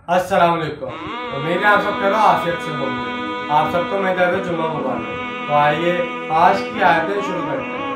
السلام علیکم، امید ہے آپ سب کرو آفیت سے ہوں گے۔ آپ سب کو میں درد جمعہ مبارک۔ تو آئیے آج کی آیتیں شروع کرتے ہیں۔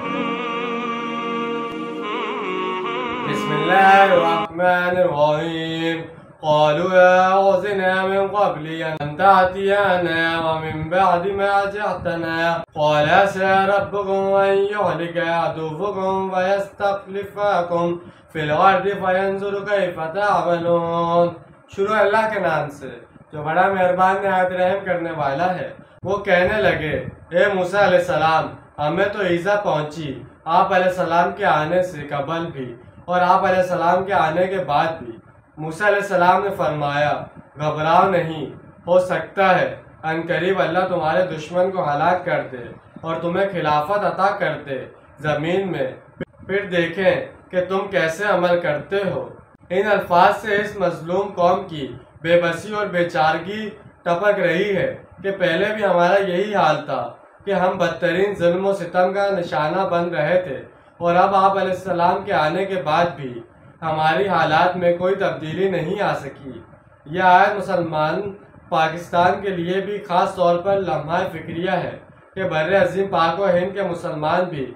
بسم اللہ الرحمن الرحیم۔ قالوا يا أوذنا من قبل أن تأتينا ومن بعد ما جئتنا قال عسى ربكم أن يهلك عدوكم ويستخلفكم في الأرض فينظر كيف تعملون۔ شروع اللہ کے نام سے جو بڑا مہربان نہایت رحم کرنے والا ہے۔ وہ کہنے لگے، اے موسیٰ علیہ السلام، ہمیں تو ایذا پہنچی آپ علیہ السلام کے آنے سے قبل بھی اور آپ علیہ السلام کے آنے کے بعد بھی۔ موسیٰ علیہ السلام نے فرمایا، گھبراؤ نہیں، ہو سکتا ہے عنقریب اللہ تمہارے دشمن کو ہلاک کر دے اور تمہیں خلافت عطا کر دے زمین میں، پھر دیکھیں کہ تم کیسے عمل کرتے ہو۔ ان الفاظ سے اس مظلوم قوم کی بے بسی اور بے چارگی ٹپک رہی ہے کہ پہلے بھی ہمارا یہی حال تھا کہ ہم بدترین ظلم و ستم کا نشانہ بن رہے تھے، اور اب آپ علیہ السلام کے آنے کے بعد بھی ہماری حالات میں کوئی تبدیلی نہیں آ سکی۔ یہ آیت مسلمان پاکستان کے لیے بھی خاص طور پر لمحہ فکریہ ہے کہ بر عظیم پاک و ہند کے مسلمان بھی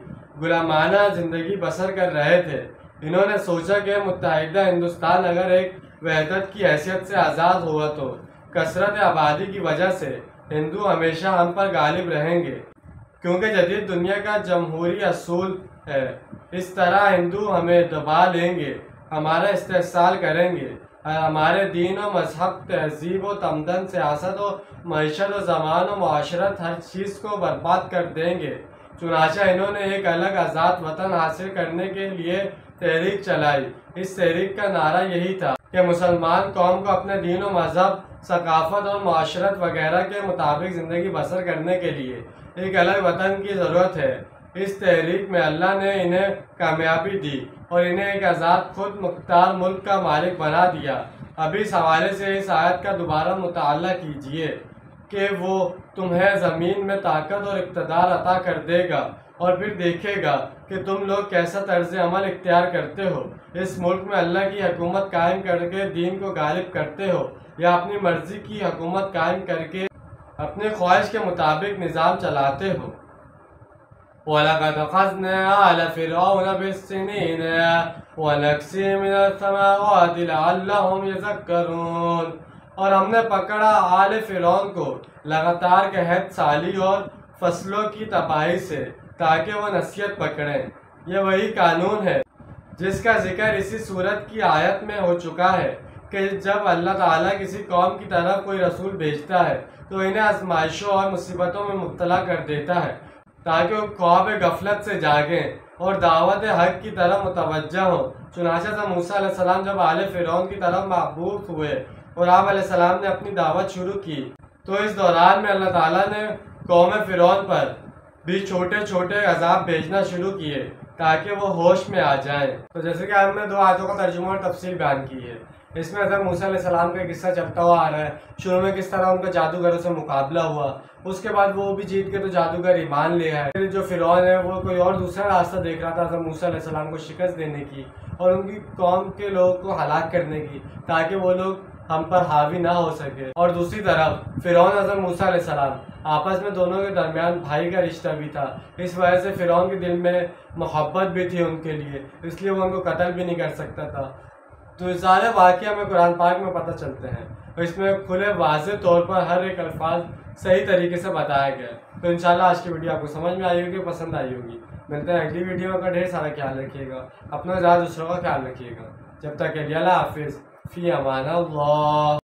غلامانہ زندگی بسر کر رہے تھے۔ انہوں نے سوچا کہ متحدہ ہندوستان اگر ایک وحدت کی حیثیت سے آزاد ہوا تو کثرت آبادی کی وجہ سے ہندو ہمیشہ ہم پر غالب رہیں گے، کیونکہ جدید دنیا کا جمہوری اصول ہے۔ اس طرح ہندو ہمیں دبا لیں گے، ہمارا استحصال کریں گے، ہمارے دین و مذہب، تہذیب و تمدن، سیاست و معیشت و زبان و معاشرت، ہر چیز کو برباد کر دیں گے۔ چنانچہ انہوں نے ایک الگ آزاد وطن حاصل کرنے کے لیے تحریک چلائی۔ اس تحریک کا نعرہ یہی تھا کہ مسلمان قوم کو اپنے دین و مذہب، ثقافت اور معاشرت وغیرہ کے مطابق زندگی بسر کرنے کے لیے ایک الگ وطن کی ضرورت ہے۔ اس تحریک میں اللہ نے انہیں کامیابی دی اور انہیں ایک آزاد خود مختار ملک کا مالک بنا دیا۔ اب اس حوالے سے اس آیت کا دوبارہ مطالعہ کیجئے کہ وہ تمہیں زمین میں طاقت اور اقتدار عطا کر دے گا اور پھر دیکھے گا کہ تم لوگ کیسا طرز عمل اختیار کرتے ہو۔ اس ملک میں اللہ کی حکومت قائم کر کے دین کو غالب کرتے ہو یا اپنی مرضی کی حکومت قائم کر کے اپنی خواہش کے مطابق نظام چلاتے ہو۔ وَلَقَدْ أَخَذْنَا آلَ فِرْعَوْنَ بِالسِّنِينَ وَنَقْصٍ مِّنَ الثَّمَرَاتِ لَعَلَّهُمْ يَذَّكَّرُونَ۔ اور ہم نے پکڑا آل فرعون کو لگاتار قحط سالی اور فصلوں کی تباہی سے تاکہ وہ نصیحت پکڑیں۔ یہ وہی قانون ہے جس کا ذکر اسی سورت کی آیت میں ہو چکا ہے کہ جب اللہ تعالیٰ کسی قوم کی طرف کوئی رسول بھیجتا ہے تو انہیں آزمائشوں اور مصیبتوں میں مبتلا کر دیتا ہے تاکہ وہ خواب غفلت سے جاگیں اور دعوت حق کی طرف متوجہ ہوں۔ چنانچہ جب موسیٰ علیہ السلام جب آل فرعون کی طرف مبعوث ہوئے اور آپ علیہ السلام نے اپنی دعوت شروع کی تو اس دوران میں اللہ تعالیٰ نے قوم فرعون پر بھی چھوٹے چھوٹے عذاب بھیجنا شروع کیے تاکہ وہ ہوش میں آ جائیں۔ تو جیسے کہ ہم نے دو آیتوں کا ترجمہ اور تفصیل بیان کی ہے، اس میں حضرت موسیٰ علیہ السلام کا قصہ چلتا ہوا آ رہا ہے۔ شروع میں کس طرح ان کا جادوگروں سے مقابلہ ہوا، اس کے بعد وہ بھی جیت کے تو جادوگر ایمان لے آئے۔ پھر جو فرعون ہے وہ کوئی اور دوسرا راستہ دیکھ رہا تھا حضرت موسیٰ علیہ السلام کو شکست دینے کی اور ان کی قوم کے لوگوں کو ہلاک کرنے کی تاکہ وہ لوگ ہم پر حاوی نہ ہو سکے۔ اور دوسری طرف فرعون حضرت موسیٰ علیہ السلام آپس میں دونوں کے درمیان بھائی کا رشتہ بھی تھا، اس وجہ سے فرعون کے دل میں محبت بھی تھی ان کے لیے، اس لیے وہ ان کو قتل بھی نہیں کر سکتا تھا۔ تو یہ سارے واقعہ ہمیں قرآن پاک میں پتہ چلتے ہیں اور اس میں کھلے واضح طور پر ہر ایک الفاظ صحیح طریقے سے بتایا گیا ہے۔ تو انشاءاللہ آج کی ویڈیو آپ کو سمجھ میں آئی ہوگی، پسند آئی ہوگی۔ ملتے ہیں اگلی ویڈیو کا، ڈھیر سارا خیال رکھیے گا، اپنا زیادہ دوسروں کا خیال رکھیے گا۔ جب تک کے لیے اللہ حافظ، فی امان اللہ۔